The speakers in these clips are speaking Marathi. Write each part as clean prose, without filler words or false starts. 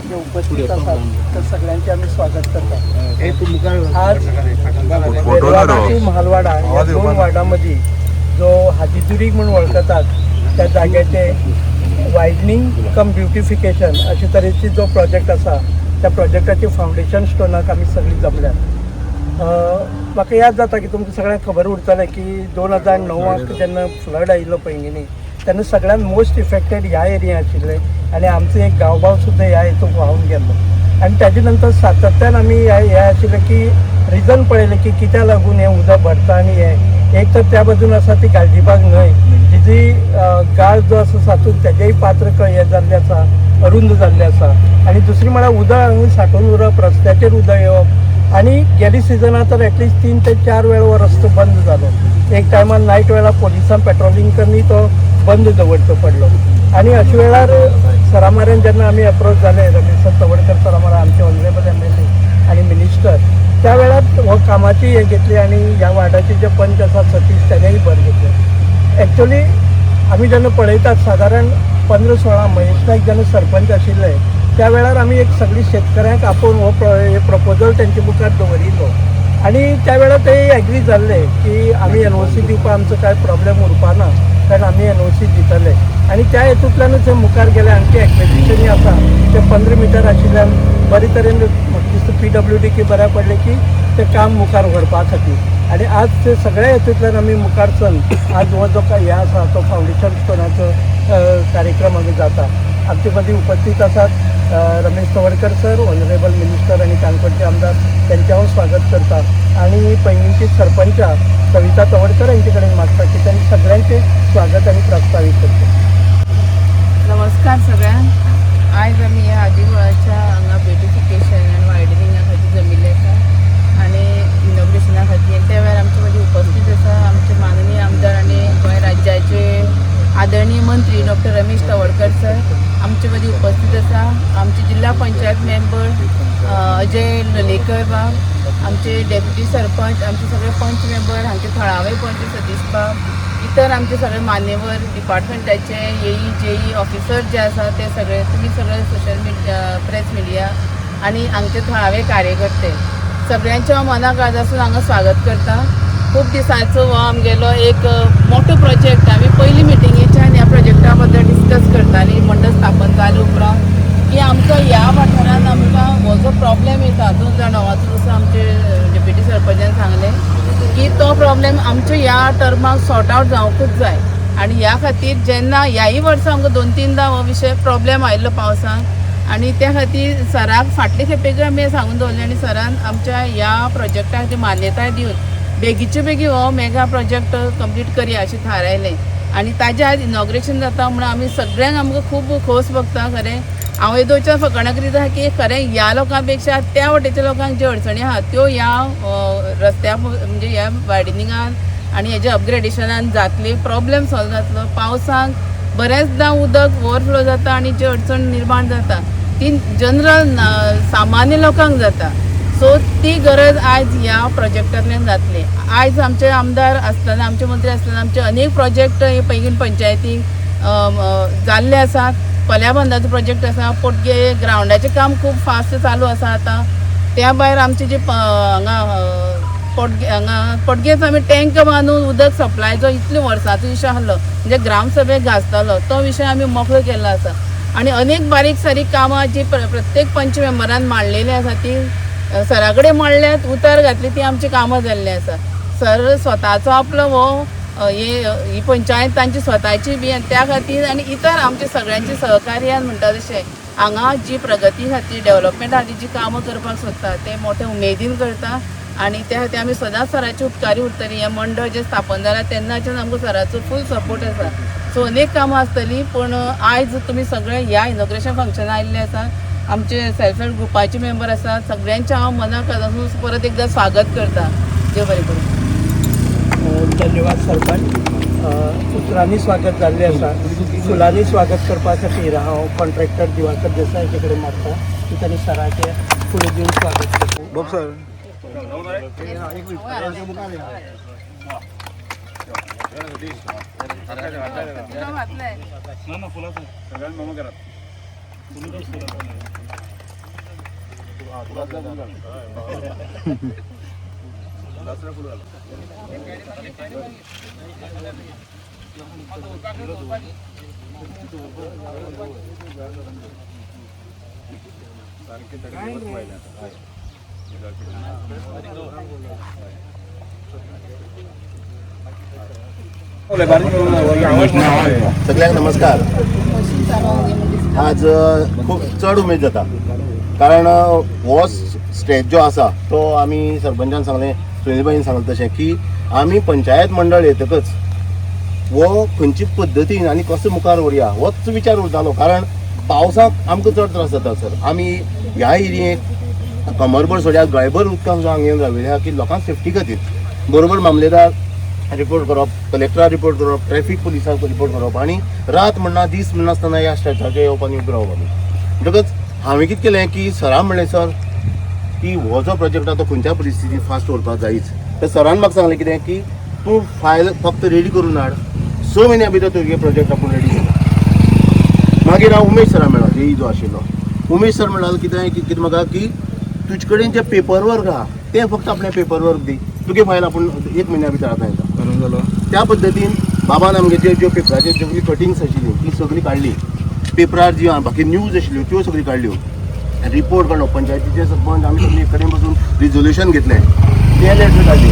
जे उपस्थित असतात तर सगळ्यांचे आम्ही स्वागत करतो। आज बेलवाडा महालवाडा या 2 वार्डामध्ये जो हाजीदुरी म्हणून ओळखतात त्या जाग्याचे वायडनिंग कम ब्युटिफिकेशन अशा तरेची जो प्रोजेक्ट असा त्या प्रोजेक्टाची फावंडेशन स्टोनाक आमी सगळीं जमल्यात। म्हाका याद जाता की तुमकां सगळ्यांक खबर उरतलें की 2009 जेन्ना फ्लड आयिल्लो पैंगिणी तेन्ना सगळ्यात मोस्ट इफेक्टेड ह्या एरिया आशिल्ले आनी आमचो एक गांवभाव सुद्दां ह्या हितून व्हांवून गेल्लो आनी ताजे नंतर सातत्यान आमी हे आशिल्लें की रिजन पळयलें की कित्याक लागून हें उदक भरता आनी हें एक तर त्या बाजून आसा ती गालजीबाग न्हंय तिजी गाळ जो आसा तातूंत तेजेय पात्र हें जाल्लें आसा अरुंद जाल्लें आसा आनी दुसरी म्हळ्यार उदक हांगा सांठोवन उरप रस्त्याचेर उदक येवप आनी गेली सिजना तर एटलिस्ट 3 ते 4 वेळा हो रस्तो बंद जालो। एक टायमार नायट वेळा पोलिसां पेट्रोलिंग करून तो बंद दवरचो पडलो आनी अशा वेळार सरा म्हऱ्यान जेन्ना आमी अप्रोच जाले रमेश तवडकर सरा म्हऱ्यान आमचे ऑनरेबल MLA आनी मिनिस्टर त्या वेळार हो कामाची हे घेतली आनी ह्या वार्डाचे जे पंच आसा सतीश तेणेय भर घेतले। एक्चुअली आमी जेन्ना पळयतात सादारण 15-16 महेश नायक जेन्ना सरपंच आशिल्ले त्या वेळार आमी एक सगळी शेतकऱ्यांक आपोवन हो प्रपोजल तेंचे मुखार दवरिल्लो आनी त्या वेळार ते एग्री जाल्ले की आमी NOC दिवपाक आमचो कांय प्रॉब्लेम उरपाना कारण आमी NOC दितले आनी त्या हेतूंतल्यानूच हे मुखार गेले। आमची एक्विजिशनय आसा ते 15 मिटर आशिल्ल्यान बरे तरेन म्हाका दिसता PWD की बऱ्या पडले की ते काम मुखार व्हरपा खातीर आनी आज ते सगळ्या हेतूंतल्यान आमी मुखार चल आज हो जो हे आसा तो फावंडेशन स्टोनाचो कार्यक्रम आमी जाता। आमचे मदीं उपस्थित आसात Ramesh Tawadkar sir honourable minister आनी काणकोणचे आमदार त्यांचे हांव स्वागत करता आनी पैंगीणची सरपंच सविता तवडकर यांचे कडेन मागता की त्यांनी सगळ्यांचे स्वागत आनी प्रस्तावित करते। नमस्कार सगळ्यांक। आयज आमी ह्या आदिवाळाच्या हांगा ब्युटिफिकेशन आनी वायडनिंगा खातीर जमिल्ले आसा आनी इनॉग्रेशना खातीर त्या वेळार आमचे मदीं उपस्थित आसा आमचे माननीय आमदार आनी गोंय राज्याचे आदरणीय मंत्री डॉक्टर रमेश तवडकर सर आमचे मदीं उपस्थित आसा। आमचे जिल्हा पंचायत मेंबर अजय ललेकर बाब, आमचे डेप्युटी सरपंच, आमचे सगळे पंच मेंबर, हांचे थळावे पंच सतीश बाब, इतर आमचे सगळे मान्यवर डिपार्टमेंटाचे JE ऑफिसर जे आसा ते सगळे तुमी सगळे सोशल मिडिया प्रेस मिडिया आनी हांगचे थळावे कार्यकर्ते सगळ्यांचे हांव मनाक आजून हांगा स्वागत करता। खूब दिसांचो हो आमगेलो एक मोठो प्रोजेक्ट आमी पयली मिटिंगेच्यान ह्या प्रोजेक्टा बद्दल डिस्कस करतालीं मंडळ स्थापन जाले उपरांत की आमचो ह्या वाठारांत आमकां हो जो प्रॉब्लेम येता 2009 वर्सा आमचे डेप्युटी सरपंचान सांगलें की तो प्रॉब्लेम आमच्या ह्या टर्माक सॉर्ट आवट जावंकूच जाय आनी ह्या खातीर जेन्ना ह्याय वर्सा आमकां 2-3दा हो विशय प्रॉब्लेम आयिल्लो पावसांत आनी त्या खातीर सराक फाटले खेपेक आमी सांगून दवरलें आनी सरान आमच्या ह्या प्रोजेक्टाक मान्यताय दिवन बेगीचे बेगी हो मेगा प्रोजेक्ट कंप्लीट करया अशें थारायलें आनी ताजें आज इनॉग्रेशन जाता म्हणून आमी सगळ्यांक आमकां खूब खोस भोगता खरें। हांव हे दोनच्या फकाणां करीत आसा की खरें ह्या लोकां पेक्षा त्या वटेच्या लोकांक ज्यो अडचणी आहा त्यो ह्या रस्त्या म्हणजे ह्या वायडनिंगान आनी हेज्या अपग्रेडेशनान जातली प्रॉब्लेम सॉल्व जातलो। पावसांत बरेचदा उदक ओवरफ्लो जाता आनी जी अडचण निर्माण जाता ती जनरल सामान्य लोकांक जाता सो ती गरज आयज ह्या प्रोजेक्टांतल्यान जातली। आयज आमचे आमदार आसतना आमचे मंत्री आसतना आमचे अनेक प्रोजेक्ट पैंगीण पंचायतीक जाल्ले आसात। कोल्याबंदाचो प्रोजेक्ट आसा, पोटगे ग्रावंडाचें काम खूब फास्ट चालू आसा आतां। त्या भायर आमचे जे हांगा पोटगेच आमी टँक बांदून उदक सप्लायचो इतले वर्सांचो इशू आसलो म्हणजे ग्रामसभेक गाजतालो तो विशय आमी मोकळो केल्लो आसा आनी अनेक बारीक सारीक कामां जी प्रत्येक पंच मेंबरान मांडलेली आसा ती सरा कडेन मांडल्यात उतर घातली ती आमची कामां जाल्ली आसा। सर स्वताचो आपलो हो ही पंचायत तांची स्वताची बी त्या खातीर आनी इतर आमचे सगळ्यांचे सहकार्यान म्हणटा तशें हांगा जी प्रगती खातीर डेव्हलपमेंट खातीर जी कामां करपाक सोदता ते मोठे उमेदीन करता आनी त्या खातीर आमी सदांच सराची उपकारी उरतली। हें मंडळ जें स्थापन जालां तेन्नाच्यान आमकां सराचो फूल सपोर्ट आसा सो अनेक कामां आसतलीं पूण आयज तुमी सगळे ह्या इनॉग्रेशन फंक्शनाक आयिल्ले आसा। आमचे सेल्फ हेल्प ग्रुपाचे मेंबर आसात सगळ्यांचे हांव मनाक परत एकदा स्वागत करता। देव बरें करूं। धन्यवाद सरपंच। उतरांनी स्वागत जाल्लें आसा। फुलांनी स्वागत करपा खातीर हांव कॉन्ट्रॅक्टर दिवाकर देसायाचे कडेन मागता की तांणी सराचें फुडें दिवन स्वागत करचें। बाब सर घातलें सगळ्यांक नमस्कार. आज खूप चड उमेद जाता कारण हो स्टेज जो आसा तो आमी सरपंचान सांगलें, सुनीलबाईन सांगलें तशें की आमी पंचायत मंडळ येतकच हो खंयची पद्दतीन आनी कसो मुखार व्हरया होच विचार उरतालो. कारण पावसाक आमकां चड त्रास जाता सर. आमी ह्या एरियेक कमरभर सोड्या गळेभर उदकान जो हांगा राविल्ले आहा की लोकांक सेफ्टी खातीर बरोबर मामलेदार रिपोर्ट करप, कलेक्टराक रिपोर्ट करप, ट्रॅफिक पुलिसाक रिपोर्ट करप आनी रात म्हणना दीस म्हणनासतना ह्या स्ट्रेचाचेर येवप आनी उबी रावप. म्हणटकच हांवें कितें केलें की सराक म्हणलें सर की हो जो प्रोजेक्ट आहा तो खंयच्या परिस्थितीत फास्ट व्हरपाक जायच. तर सरान म्हाका सांगलें कितें की तूं फायल फक्त रेडी करून हाड, 6 म्हयन्या भितर तुगे प्रोजेक्ट आपूण रेडी केला. मागीर हांव उमेश सरा मेळ्ळो, जेई जो आशिल्लो. उमेश सर म्हणलो कितें म्हाका की तुजे कडेन जे पेपर वर्क आहा ते फक्त आपल्या पेपर वर्क दी, तुगे फायल आपूण 1 म्हयन्या भितर आतां येता. त्या पद्दतीन बाबान आमगे ज्यो पेपराचेर सगळी कटिंग्स आशिल्ली ती सगळी काडली. पेपरार जी बाकी न्यूज आशिल्ल्यो त्यो सगळी काडल्यो. रिपोर्ट काडलो. पंचायतीचे सरपंच आमी सगळी कडेन बसून रिजोल्युशन घेतलें. तें लेटर काडली.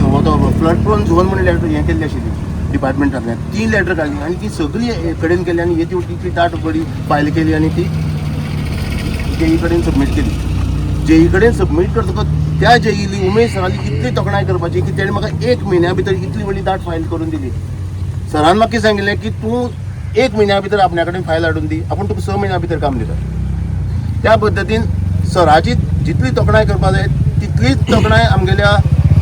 हो तो फ्लड प्रोन झोन म्हणून लेटर हें केल्ली आशिल्ली डिपार्टमेंटांतल्यान, ती लेटर काडली आनी ती सगळी कडेन केली आनी येदी तितली दाट बरी फायल केली आनी ती जेई कडेन सबमीट केली. जेई कडेन सबमीट करतकच त्या जेईली उमेश सराली इतली तोखणाय करपाची की तेणें म्हाका 1 म्हयन्या भितर इतली व्हडली दाट फायल करून दिली. सरान म्हाका सांगिल्लें की तूं 1 म्हयन्या भितर आपल्या कडेन फायल हाडून दी, आपूण तुका 6 म्हयन्या भितर काम दिता. त्या पद्दतीन सराची जितली तोखणाय करपा जाय तितलीच तोखणाय आमगेल्या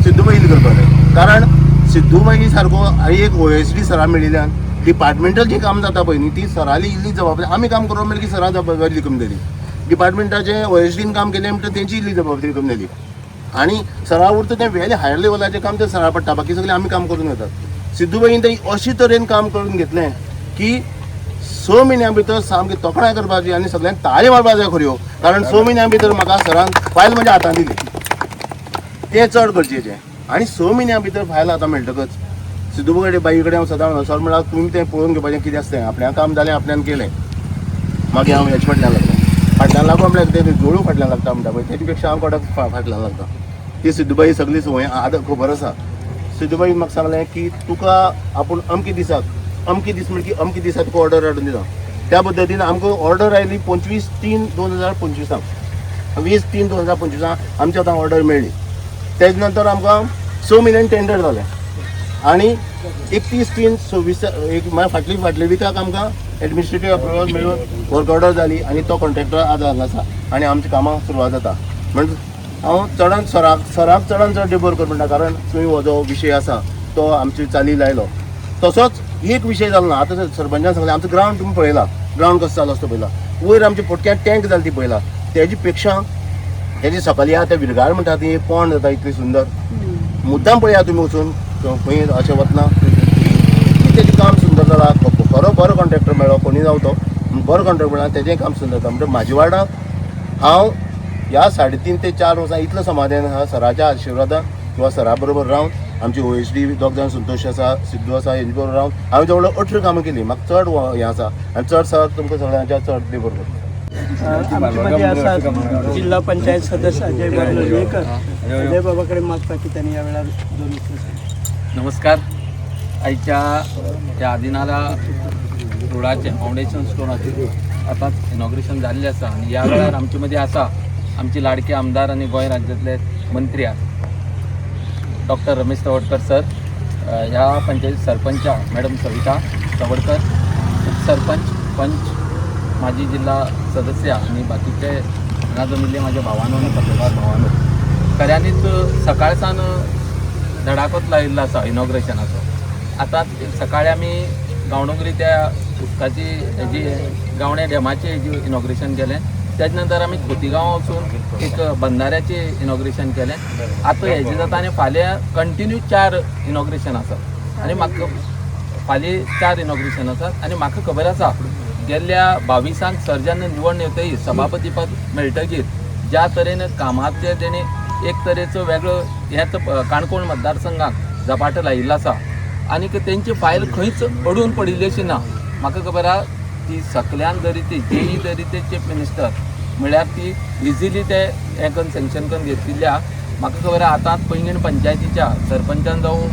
सिद्धूबाईली करपा जाय. कारण सिद्धूबाई सारको एक OSD सरा मेळिल्ल्यान डिपार्टमेंटल जी काम जाता पळय न्ही ती सराली इल्ली जबाबदारी. आमी काम करप म्हणल्यार की सरा जबाबदारी कमी जाली. डिपार्टमेंटाचे OSDन काम केलें म्हणटा तेंची इल्ली जबाबदारी कमी जाली. आनी सरा उरता तें वेरी हायर लेवलाचें काम तें सरा पडटा, बाकी सगळें आमी काम करून घेतात. सिद्धूबाईन तें अशे तरेन काम करून घेतलें की 6 म्हयन्या भितर सामकी तोखणाय करपाची आनी सगळ्यांक ताळी मारपाक जाय खऱ्यो. कारण 6 म्हयन्या भितर म्हाका सरान फायल म्हज्या हातांत दिली, तें चड गरजेचें. आनी 6 म्हयन्या भितर फायल आतां मेळटकच सिद्धूबाई बाई कडेन हांव सदां म्हणटा सर म्हळ्यार तुमी तें पळोवन घेवपाचें कितें आसता तें. आपल्या काम जालें आपल्यान केलें. मागीर हांव हेच्या फाटल्यान लागलो. फाटल्यान लागून म्हणल्यार तें जोडू फाटल्यान लागता म्हणटा पळय तेचे पेक्षा हांव कडक फाटल्यान लागता. ती सिद्धूबाई सगळी संवय आतां खबर आसा. सिद्धूबाईन म्हाका सांगलें की तुका आपूण अमके दीस म्हणजे की अमके दिसा तुका ऑर्डर हाडून दिता. त्या पद्दतीन आमकां ऑर्डर आयली 25/3/2025. 20/3/2025 आमची आतां ऑर्डर मेळ्ळी. तेज नंतर आमकां 6 म्हयन्यान टेंडर जालें आनी 31/3/26 फाटली विकाक आमकां एडमिनिस्ट्रेटीव अप्रुवल मेळून वर्क ऑर्डर जाली आनी तो कॉन्ट्रॅक्टर आज हांगा आसा आनी आमची कामां सुरवात जाता. म्हणजे हांव चडान सराक चडान चड डेबर कर म्हणटा. कारण थंय हो जो विशय आसा तो आमची चाली लायलो. तसोच एक विशय जालो ना. आतां सरपंचान सांगलें आमचो ग्रावंड तुमी पळयला, ग्रावंड कसो जालो असतो पळयला. वयर आमच्या पोटक्यान टँक जाली ती पळयला. तेजे पेक्षा तेजी सकयल आहा तें विरगाळ म्हणटा ती एक पोंड जाता इतली सुंदर. मुद्दाम पळया तुमी वचून खंय अशें वतना तेजें काम सुंदर जालां. खरो बरो कॉन्ट्रॅक्टर मेळ्ळो, कोणी जावं तो बरो कॉन्ट्रॅक्टर मेळ्ळा, तेजें काम सुंदर जाता. म्हणजे म्हाज्या वार्डाक हांव ह्या 3.5 ते 4 वर्सां इतलो समाधान आहा सराच्या आशिर्वादान किंवा सरा बरोबर रावन. आमची OSD दोग जाण संतोश आसा, सिद्धू आसा, हेजे बरोबर रावन हांवें जवळ 18 कामां केलीं. म्हाका चड हें आसा आनी चड सर तुमकां सगळ्यांच्या चड लेबर करता. आमचे आसात जिल्हा पंचायत सदस्य अजय लोलयेकर. अजय बाबा कडेन मागता की त्यांनी ह्या वेळार 2 उतर. नमस्कार. आयच्या ह्या आदिनाला रोडाचे फावंडेशन स्टोनाचे आतांच इनॉग्रेशन जाल्लें आसा आनी ह्या वेळार आमचे मदीं आसा आमचे लाडके आमदार आनी गोंय राज्यांतले मंत्री डॉक्टर रमेश तवडकर सर, ह्या पंचायत सरपंच मॅडम सविता तवडकर, उपसरपंच, पंच, माजी जिल्हा सदस्य आनी बाकीचे हांगा जमिल्ले म्हाजे भावानो आनी पत्रकार भावानो. खऱ्यांनीच सकाळसान धडाकोच लायिल्लो आसा इनॉग्रेशनाचो. आतां सकाळी आमी गांवडोंगरी त्या उदकाची हेजी गावणे डॅमाचें हेजी इनॉग्रेशन केलें. त्याच नंतर आमी खोतीगांव वचून एक बंधाऱ्याचें इनॉग्रेशन केलें. आतां हेजें जाता आनी फाल्यां कंटिन्यू 4 इनॉग्रेशन आसात आनी म्हाका फाल्यां 4 इनॉग्रेशन आसात. आनी म्हाका खबर आसा गेल्ल्या 22 सर्जन निवड येतही सभापती पद मेळटकीर ज्या तरेन कामाचे तेणे एक तरेचो वेगळो हेच काणकोण मतदारसंघाक झपाटो लायिल्लो आसा आनीक तेंची फायल खंयच अडून पडिल्ली अशी ना. म्हाका खबर आहा ती सकल्यान जरी ती जेई जरी ते चीफ मिनिस्टर म्हळ्यार ती इजिली ते हें करून सँक्शन करून घेतिल्ल्या. म्हाका खबर आहा आतां पैंगीण पंचायतीच्या सरपंचान जावं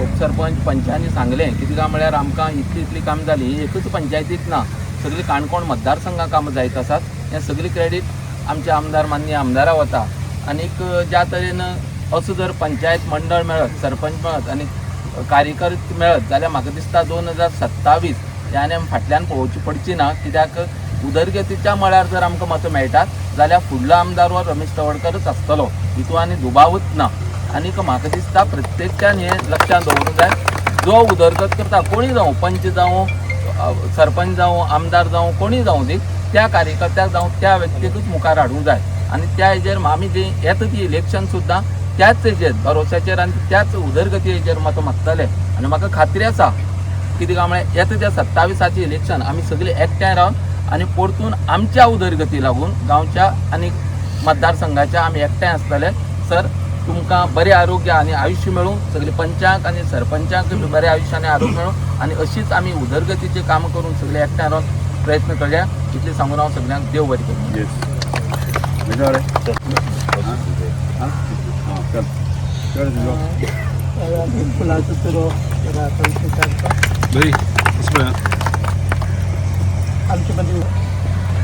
उपसरपंच पंचांनी सांगलें कितें काय म्हळ्यार आमकां इतली काम जाली. ही एकूच पंचायतीत ना, सगळी काणकोण मतदारसंघां कामां जायत आसात. हें सगळी क्रेडीट आमचे आमदार माननीय आमदारा वता. आनीक ज्या तरेन असो जर पंचायत मंडळ मेळत, सरपंच मेळत आनी कार्यकर्ते मेळत जाल्यार म्हाका दिसता 2027 ह्या आनी फाटल्यान पळोवची पडची ना. कित्याक उदरगतीच्या मळार जर आमकां मतां मेळटात जाल्यार फुडलो आमदार हो रमेश तवडकरच आसतलो, हितून आनी दुबावूच ना. आनीक म्हाका दिसता प्रत्येकान हें लक्षांत दवरूंक जाय, जो उदरगत करता कोणीय जावं, पंच जावं, सरपंच जावं, आमदार जावं, कोणीय जावं दी, त्या कार्यकर्त्याक जावं त्या व्यक्तीकूच मुखार हाडूंक जाय. आनी त्या हेजेर आमी जे येता ती इलेक्शन सुद्दां त्याच हेजेर भरोश्याचेर आनी त्याच उदरगती हेजेर मतां मागतले. आनी म्हाका खात्री आसा कितें काय म्हळ्यार येता त्या 27 इलेक्शन आमी सगळीं एकठांय रावन आनी परतून आमच्या उदरगती लागून गांवच्या आनी मतदारसंघाच्या आमी एकठांय आसतले. सर तुमकां बरें आरोग्य आनी आयुश्य मेळूं, सगळीं पंचांक आनी सरपंचांक बरें आयुश्य आनी आरोग्य मेळूं आनी अशीच आमी उदरगतीचें काम करून सगळीं एकठांय रावन प्रयत्न करया. इतलें सांगून हांव सगळ्यांक देव बरें करूं. फुलांचो तुरो आमचे मध्ये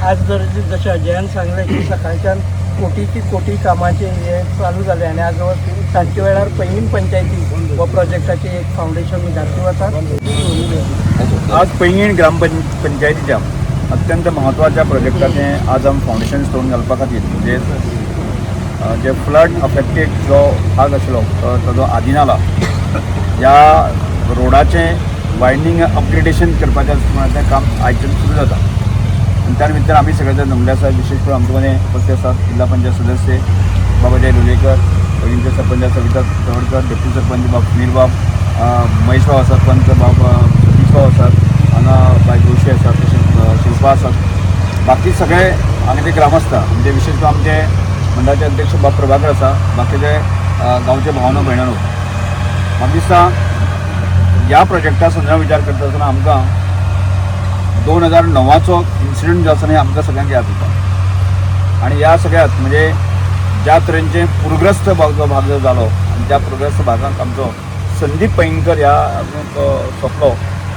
आज जर जशें अजयान सांगलें की सकाळच्यान कोटी कामाचे हे चालू जाले आनी आज सांजचे वेळार पैंगीण पंचायती व प्रोजेक्टाचे एक फावंडेशन घातली वतात. आज पैंगीण ग्रामपंचायतीच्या अत्यंत महत्वाच्या प्रोजेक्टाचें आज आमी फावंडेशन स्टोन घालपा खातीर म्हणजे जे फ्लड अफेक्टेड जो भाग आशिल्लो ताजो आदिनाला ह्या रोडाचें वायंडींग अपग्रेडेशन करपाचें काम आयच्यान सुरू जाता. आनी त्या निमित्तान आमी सगळे जण जमले आसात. विशेष करून आमचे मदें उपस्थित आसात जिल्हा पंचायत सदस्य बाबाजाय लोलयेकर, पैंगीणचे सरपंच सविता तवडकर, डेप्युटी सरपंच बाब सुनील बाब, महेश बाब आसात, पंच बाब सतीश बाब आसात, हांगा बाय जोशी आसात, तशेंच शिल्पा आसात. बाकी सगळे हांगाचे ग्रामस्थ म्हणजे विशेष करून आमचे मंडळाचे अध्यक्ष बाब प्रभाकर आसा, बाकीचे गांवचे भावनो भयणानो. म्हाका दिसता ह्या प्रोजेक्टा संदर्भात विचार करता आसतना आमकां 2009चो इन्सिडंट जो आसा न्ही आमकां सगळ्यांक याद जाता. आनी ह्या सगळ्यात म्हणजे ज्या तरेचे पूरग्रस्त भाग जो जालो आनी त्या पूरग्रस्त भागांत आमचो संदीप पैंगीणकर ह्या सोंपलो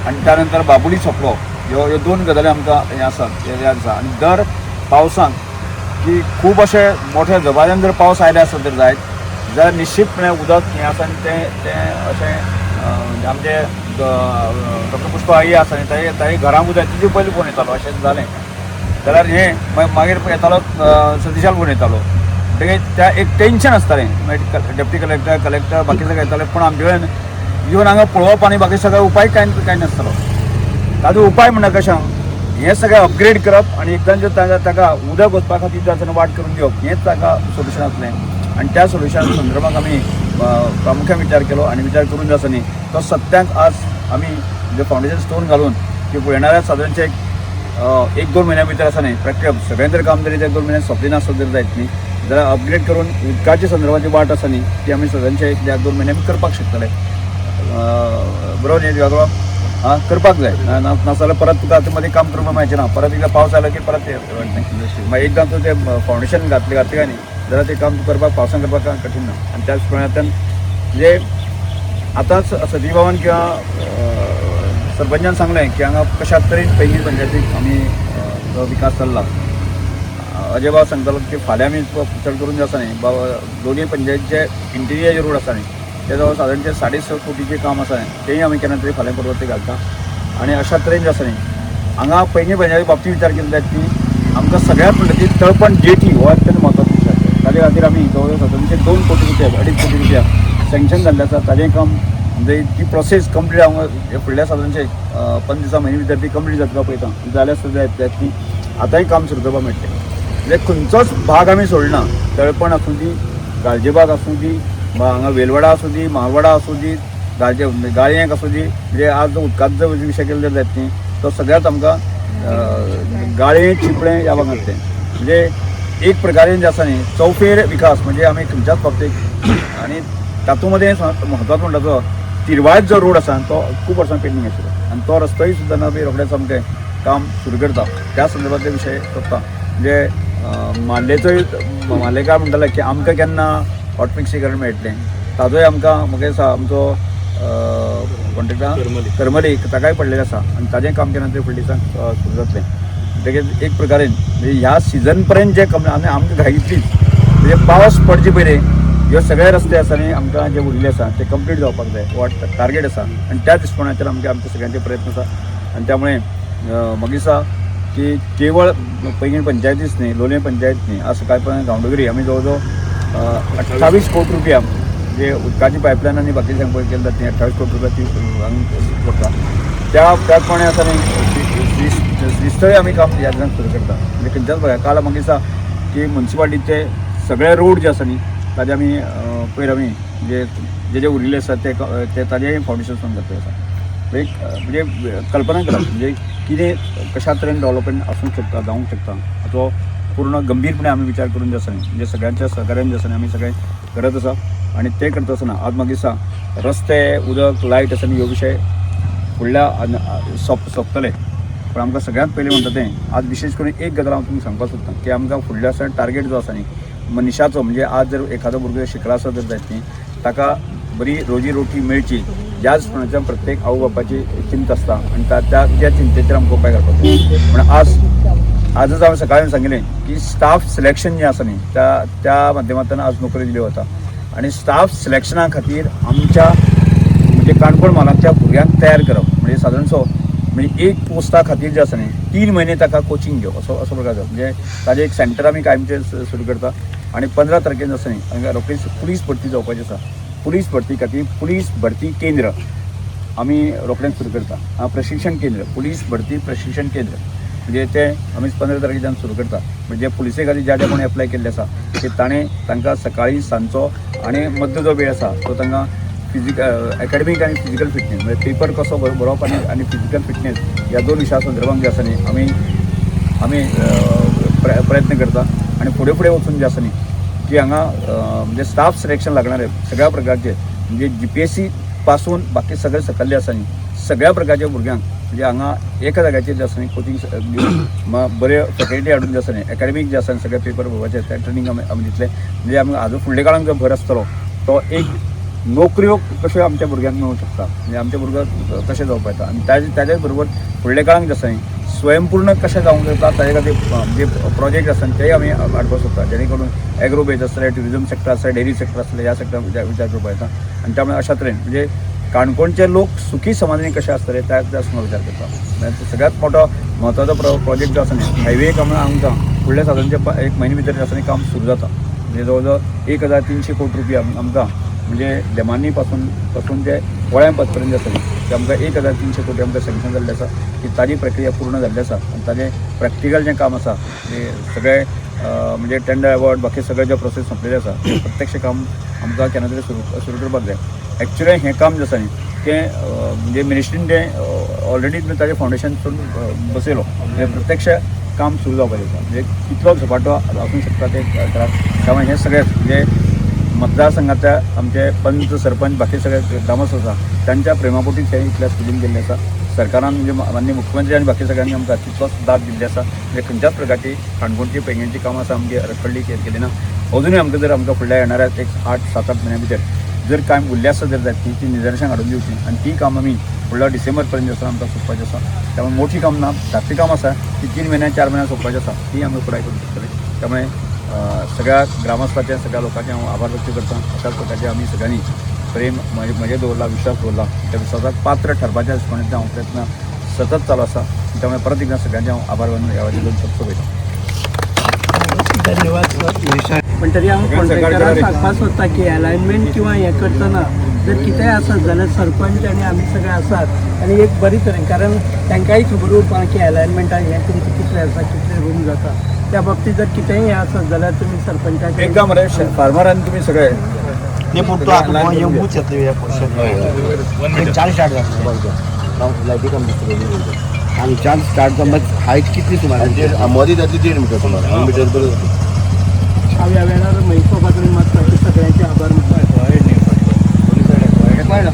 आनी त्या नंतर बाबुली सोंपलो. ह्यो दोन गजाली आमकां हें आसात याद आसा. आनी दर पावसांत की खूब अशे मोठ्या झबाल्यान जर पावस आयले आसत जर जायत जाल्यार निश्चितपणे उदक हें आसा आनी तें अशें आमचे डॉक्टर पुष्पा आई आसा न्ही ताई घरांक उदक तिजे पयलीं फोन येतालो अशें जालें जाल्यार हें मागीर येतालो सतीशाल फोन येतालो. म्हणटकीर त्या एक टेन्शन आसतालें मागीर डेप्टी कलेक्टर बाकी सगळे येताले पूण आमचे कडेन इवन हांगा पळोवप आनी बाकी सगळे उपाय कांय नासतालो. ताजो उपाय म्हणल्यार कशें हें सगळें अपग्रेड करप आनी एकदां ताका उदक वचपा खातीर ताचें वाट करून दिवप हेंच ताका सोल्युशन आसलें. आनी त्या सोल्युशना संदर्भात आमी प्रामुख्यान विचार केलो आनी विचार करून जो आसा न्ही तो सत्यांक आज आमी जे फावंडेशन स्टोन घालून की येणाऱ्या सादारणचे 1-2 म्हयन्या भितर आसा न्ही प्रॅक्टीकल सगळें जर काम जर 1-2 म्हयने सोंपली नासत जर जायत न्ही जाल्यार अपग्रेड करून उदकाच्या संदर्भाची वाट आसा न्ही ती आमी सादारणचे 1-2 म्हयने आमी करपाक शकतले. बरोबर न्ही वेगळो करपाक जाय नाजाल्यार परत तुका मदीं काम करपाक मेळचें ना. परत एकदां पावस आयलो की परत मागीर एकदां तूं तें फावंडेशन घातलें काय न्ही जाल्यार तें काम करपाक पावसान करपाक कठीण ना. आनी त्याच प्रमाणान म्हणजे आतांच सतीश बाबान किंवा सरपंचान सांगलें की हांगा कशा तरेन पैंगीण पंचायतीक आमी जो विकास चल्ला. अजय बाब सांगतालो की फाल्यां आमी चड करून जे आसा न्ही दोनूय पंचायतीचे इंटिरियर रोड आसा न्ही ते जवळ सादारणचे 6.5 कोटीचें काम आसा तेंय आमी केन्ना तरी फाल्यां परवत ते घालता. आनी अशा तरेन जे आसा न्ही हांगा पैंगीण पंचायती बाबतींत विचार केलो जायत की आमकां सगळ्यात म्हणटा ती तळपण जेटी हो अत्यंत म्हत्वाचो विचार ताजे खातीर आमी जवळ सादारणचे 2 कोटी रुपया 2.5 कोटी रुपया सँक्शन जाल्लें आसा. ताजें काम म्हणजे ती प्रोसेस कंप्लीट हांव फुडल्या सादारणचे 5 दिसां म्हयने भितर ती कंप्लीट जातलो पळयता जाल्यार सुद्दां जायत ती आतांय काम सुरू करपाक मेळटलें. म्हणजे खंयचोच भाग आमी सोडना. तळपण आसूं दी, गालजीबाग आसूं दी, हांगा वेलवाडा आसूं दी, म्हालवाडा आसूं दी, गाळयेक आसूं दी म्हणजे आज जो उदकाचो जो विशय केलो जर जायत न्ही तो सगळ्यात आमकां गाळे चिपळे ह्या भागातले म्हणजे एक प्रकारे जे आसा न्ही चौफेर विकास म्हणजे आमी खंयच्याच बाबतीत आणि तातूंत महत्वाचो म्हणटा तो तिरवाळेत जो रोड आसा तो खूब वर्सां पेंडींग आशिल्लो आणि तो रस्तोय सुद्दां बी रोखडेच आमचें काम सुरू करता त्या संदर्भातले विशय करता म्हणजे मालेकार म्हणटाले की आमकां केन्ना हॉटमिक्सीकरण मेळटलें ताजोय आमकां म्हाका दिसता आमचो कॉन्ट्रेक्टर करमली ताकाय पडलेलें आसा आणि ताजें काम केन्ना तरी फुडल्या दिसांक सुरू जातलें म्हणटकीर एक प्रकारे म्हणजे ह्या सिजन पर्यंत जे आमकां घाईतलीच म्हणजे पावस पडचे पयलीं ह्यो सगळे रस्ते आसा न्ही आमकां जे उरिल्ले आसा ते कंप्लीट जावपाक जाय हो टार्गेट आसा आणि त्या दृश्टिकोनाचेर आमचे सगळ्यांचे प्रयत्न आसा आणि त्यामुळे म्हाका दिसता की केवळ पैंगीण पंचायतीच न्ही लोलयें पंचायत न्ही आज सकाळपर्यंत गांवडोगरी आमी जवळ जवळ 28 कोटी रुपया जे उदकाची पायपलायन आनी बाकी सांगपा केली जाता ती 28 कोटी रुपया ती करता त्याचप्रमाणे आसा न्ही श्रीस्थळी आमी काम ह्या दिसांक सुरू करता म्हणजे खंयच्याच बघा काल म्हाका दिसता की म्युन्सिपाल्टीचे सगळे रोड जे आसा न्ही ताजे आमी पयर आमी जे उरिल्ले आसा ते ताजेय फावंडेशन सुरू करता आसा एक म्हणजे कल्पना करप म्हणजे कितें कशा तरेन डेव्हलपमेंट आसूंक शकता जावंक शकता हाचो पूर्ण गंभीरपणे आमी विचार करून जे आसा न्ही म्हणजे सगळ्यांच्या सहकार्यान जे आसा न्ही आमी सगळे करत आसा आणि ते करता आसतना आज म्हाका दिसता रस्ते उदक लायट आसा न्ही ह्यो विशय फुडल्या सोंपतले पण आमकां सगळ्यांत पयलीं म्हणटा तें आज विशेश करून एक गजाल हांव तुमकां सांगपाक सोदतां की आमकां फुडल्या वर्सा टार्गेट जो आसा न्ही मनशाचो म्हणजे आज जर एखादो भुरगो शिकला आसा जर जायत न्ही ताका बरी रोजी रोटी मेळची ह्याच प्रमाणाच्यान प्रत्येक आवय बापाची चिंत आसता आणि त्या चिंतेचेर आमकां उपाय करपाक जाय पूण आजच हांवें सकाळीं सांगिल्लें की स्टाफ सिलेक्शन जें आसा न्ही त्या माध्यमांतल्यान आज नोकरी दिली वता आणि स्टाफ सिलेक्शना खातीर आमच्या म्हणजे काणकोण म्हालांतल्या भुरग्यांक तयार करप म्हणजे सादारणसो म्हणजे एक पोस्टा खातीर जे आसा न्ही 3 म्हयने ताका कोचिंग घेवप असो प्रकार जाता म्हणजे ताजें एक सेंटर आमी कायमचें सुरू करता आणि 15 तारखेन आसा न्ही हांगा रोखडीच पुलीस भरती जावपाची आसा पुलीस भरती खातीर पुलीस भरती केंद्र आमी रोखडेंच सुरू करता प्रशिक्षण केंद्र पुलीस भरती प्रशिक्षण केंद्र म्हणजे ते आमी 15 तारखेच्यान सुरू करता म्हणजे पुलिसे खातीर ज्या कोणी एप्लाय केल्ले आसा ते तांकां सकाळी सांजचो आणि मध्य जो वेळ आसा तो तांकां एकाडेमीक आणि फिजिकल फिटनेस म्हणजे पेपर कसो बरोवप आणि फिजिकल फिटनेस ह्या 2 विशया संदर्भात जे आसा न्ही आमी प्रयत्न करता आणि फुडें वचून जे आसा न्ही की हांगा म्हणजे स्टाफ सिलेक्शन लागणारे सगळ्या प्रकारचे म्हणजे GPSC पासून बाकी सगळे सकल्ले आसा न्ही सगळ्या प्रकारच्या भुरग्यांक म्हणजे हांगा एका जाग्याचेर जे आसा न्ही कोचिंग बरे फॅकल्टी हाडून जे आसा न्ही एकाडेमीक जे आसा सगळे पेपर बरोवपाचे त्या ट्रेनींग आमी दितले म्हणजे आमी हाजो फुडल्या काळांत जो भर आसतलो तो एक नोकऱ्यो कश्यो आमच्या भुरग्यांक मेळूंक शकता म्हणजे आमचे भुरगो कशें जावपाक येता आनी त्याच बरोबर फुडल्या काळांत जे आसा न्ही स्वयंपूर्ण कशें जावंक जाता ताजे खातीर जे प्रोजेक्ट आसा तेय आमी हाडपाक सोदता जेणे करून एग्रो बेज आसतले ट्युरिजम सेक्टर आसतले डेरी सेक्टर आसतले ह्या सेक्टर विचार करपाक येता आनी त्यामुळे अशा तरेन म्हणजे काणकोणचे लोक सुखी समाजानी कशे आसतले त्या विचार करता सगळ्यात मोठो महत्वाचो प्रोजेक्ट जो आसा न्ही हायवे काम आमकां फुडल्या साधारणचे 1 म्हयने भितर जे आसा न्ही काम सुरू जाता म्हणजे जवळ जवळ 1300 कोटी रुपया आमकां म्हणजे डेमांनी पासून जे गोळ्यां पद पर्यंत आसा ते आमकां 1300 कोटी आमकां सँक्शन जाल्ले आसा की ताजी प्रक्रिया पूर्ण जाल्ली आसा आनी ताजें प्रॅक्टिकल जें काम आसा ते सगळे म्हणजे टेंडर अवॉर्ड बाकी सगळे जे प्रोसेस संपलेले आसा ते प्रत्यक्ष काम आमकां केन्ना तरी सुरू करपाक जाय एक्चुअली हें काम जें आसा न्ही तें म्हणजे मिनिस्ट्रीन तें ऑलरेडी ताजें फावंडेशन करून बसयलो म्हणजे प्रत्यक्ष काम सुरू जावपाचें आसा म्हणजे कितलो झपाटो आसूंक शकता ते त्यामुळे हे सगळे म्हणजे मतदारसंघातल्या आमचे पंच सरपंच बाकी सगळे ग्रामस्थ आसा त्यांच्या प्रेमापोटीच हे इतल्या स्किलींग केल्लें आसा सरकारान म्हणजे माननीय मुख्यमंत्री आणि बाकी सगळ्यांनी आमकां तितलोच दाद दिल्ले आसा म्हणजे खंयच्याच प्रकारची काणकोणची पैंगीणची कामां आसा आमची रखडली केली ना अजुनूय आमकां फुडल्या येणाऱ्या एक 8-7 म्हयन्या भितर जर कांय उरलें आसा जर जायत ती निदर्शनाक हाडून दिवची आनी ती काम आमी फुडल्या डिसेंबर पर्यंत आसा आमकां सोंपपाचें आसा त्यामुळे मोठी काम ना धाकटी काम आसा ती 3 म्हयन्या 4 म्हयन्या सोंपपाचें आसा ती आमी पुराय करूंक शकतले त्यामुळे सगळ्या ग्रामस्थांचे सगळ्या लोकांचे हांव आभार व्यक्त करता अशाच प्रकारचे आमी सगळ्यांनी प्रेम म्हणजे दवरला विश्वास दवरला त्या विश्वासाक पात्र ठरपाच्या दिसपणाचे हांव प्रयत्न सतत चालू आसा त्यामुळे परत एकदा सगळ्यांचे हांव आभार मानून ह्या वाटेन शब्द वयता धन्यवाद सर पण तरी हांव कॉन्ट्रॅक्टराक सांगपाक सोदता की अलायनमेंट किंवा हें करतना जर कितेंय आसत जाल्यार सरपंच आनी आमी सगळे आसात आनी एक बरी तरेन कारण तांकांय खबर उरपा की अलायनमेंटान हें तुमचें कितलें आसा कितलें रूम जाता त्या बाबतीत जर कितेंय हें आसत जाल्यार तुमी सरपंचाक एकदा मरे फार्मरान तुमी सगळे ते पूण तो आतां येवंकूच येतले ह्या पोर्शन 40 स्टार्ट जाता लायटी काम दिसतली हांगच्यान स्टार्ट समज हायट कितली सुमार मदीं जातली 1.5 मिटर सुमार 1 मिटर पर्यंत. हांव ह्या वेळार मैसो पातळी मागता सगळ्यांचे आभार मानता.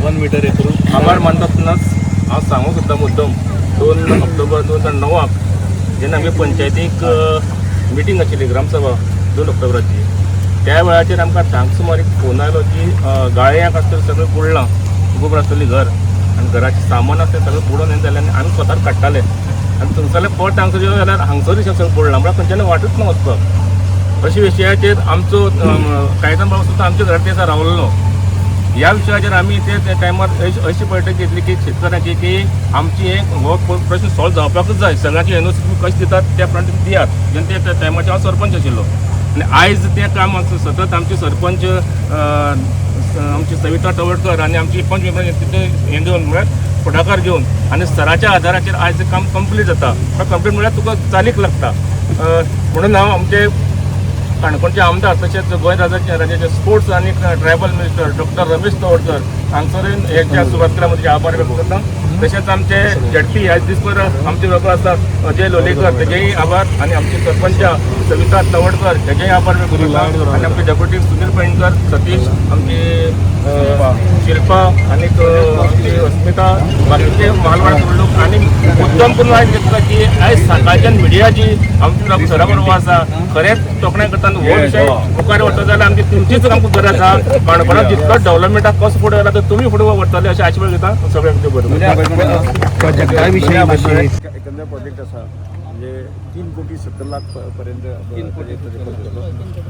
1 मीटर हे करून आभार मानतानाच हांव सांगूंक सोदता मुद्दम 2 ऑक्टोबर 2009 जेन्ना आमगे पंचायतीक मिटींग आशिल्ली ग्रामसभा 2 ऑक्टोबराची, त्या वेळाचेर आमकां धांक सुमार एक फोन आयलो की गाळ्यांक आसतलें सगळें बुडलां, खूब आसतलीं घर आनी घराचें सामान आसलें सगळें बुडोवन येता जाल्यार आमी स्वताच काडटाले आनी थंयसरले पट हांगसर येवन जाल्यार हांगसरूय सगळें बुडलां म्हळ्यार खंयच्यान वाटूच ना वचपाक. अशा विशयाचेर आमचो कायदन बाबा सुद्दां आमच्या घरा दिसा रावलो. ह्या विशयाचेर आमी ते टायमार अशी बैठक घेतली की शेतकऱ्यांची की आमची हो प्रश्न सॉल्व जावपाकूच जाय, सगळ्यांची एनओसी तुम्ही कशें दितात त्या प्रमाणे दियात. जेन्ना त्या टायमाचेर हांव सरपंच आशिल्लो आनी आयज तें काम सतत आमचे सरपंच आमची सविता तवडकर आनी आमची पंच मेंबर हें घेवन म्हळ्यार फुडाकार घेवन आनी सराच्या आदाराचेर आयज काम कंप्लीट जाता. कंप्लीट म्हळ्यार तुका चालीक लागता. म्हणून हांव आमचे काणकोणचे आमदार तशेंच गोंय राज्याचे स्पोर्ट्स आनी tribal minister doctor Ramesh Tawadkar हांगसर हेच्या सुवात केल्या म्हणजे आभार व्यक्त करता. तशेंच आमचे झडपी ह्याच दिसभर आमचे लोक आसात अजय लोलयेकर तेजेय आभार आनी आमचे सरपंच सविता तवडकर तेजेय आभार व्यक्त करता. आनी आमचे डेप्युटी सुनील पेडणकर, सतीश, आमची शिल्पा आनी आमची अस्मिता, बाकीचे महालवाड लोक आनी मुद्दम करून आयज घेतला की आयज सकाळच्यान मिडिया जी आमची सरा बरोबर आसा खरेंच तोखणाय करता हो विशय मुखार व्हरता जाल्यार आमची तुमचीच आमकां गरज आसा. काणकोणाक जितलो डेव्हलपमेंटाक कसो फुडें व्हरता तर तुमी फुडें व्हरतले अशें आशिर्वाद घेता सगळ्यांचे बरोबर. प्रोजेक्टा विशयी मातशें एकंदर प्रोजेक्ट आसा म्हणजे 3 कोटी 70 लाख पर्यंत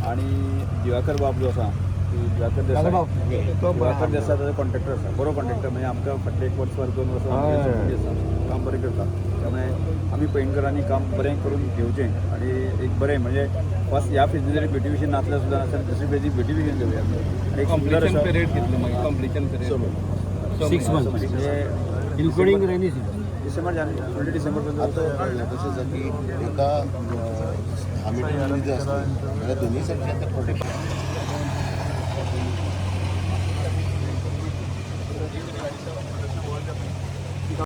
आणि दिवाकर बाब जो आसा दिवाकर देसाय ताजो कॉन्ट्रॅक्टर आसा, बरो कॉन्ट्रॅक्टर म्हणजे आमकां फाटले 1 वर्स 2 वर्सां आसा काम बरें करता. त्यामुळे आमी पैंगीणकरांनी काम बरें करून घेवचें आणि एक बरें म्हणजे फर्स्ट ह्या फेजी जरी ब्युटिफिकेशन नासलें सुद्दां आसल्यार दुसरी फेजी ब्युटिफिकेशन घेवया आनी एक सुंदर असो पिरियड घेतलो मागीर कंप्लिशन पिरियड 6 months म्हणजे इन्क्लुडींग रेनी डिसेंबर जानेवारी 20 डिसेंबर पर्यंत तशें जाता की एका 10 मिटर जे आसता जाल्यार दोनूय सायडीच्यान तें प्रोटेक्शन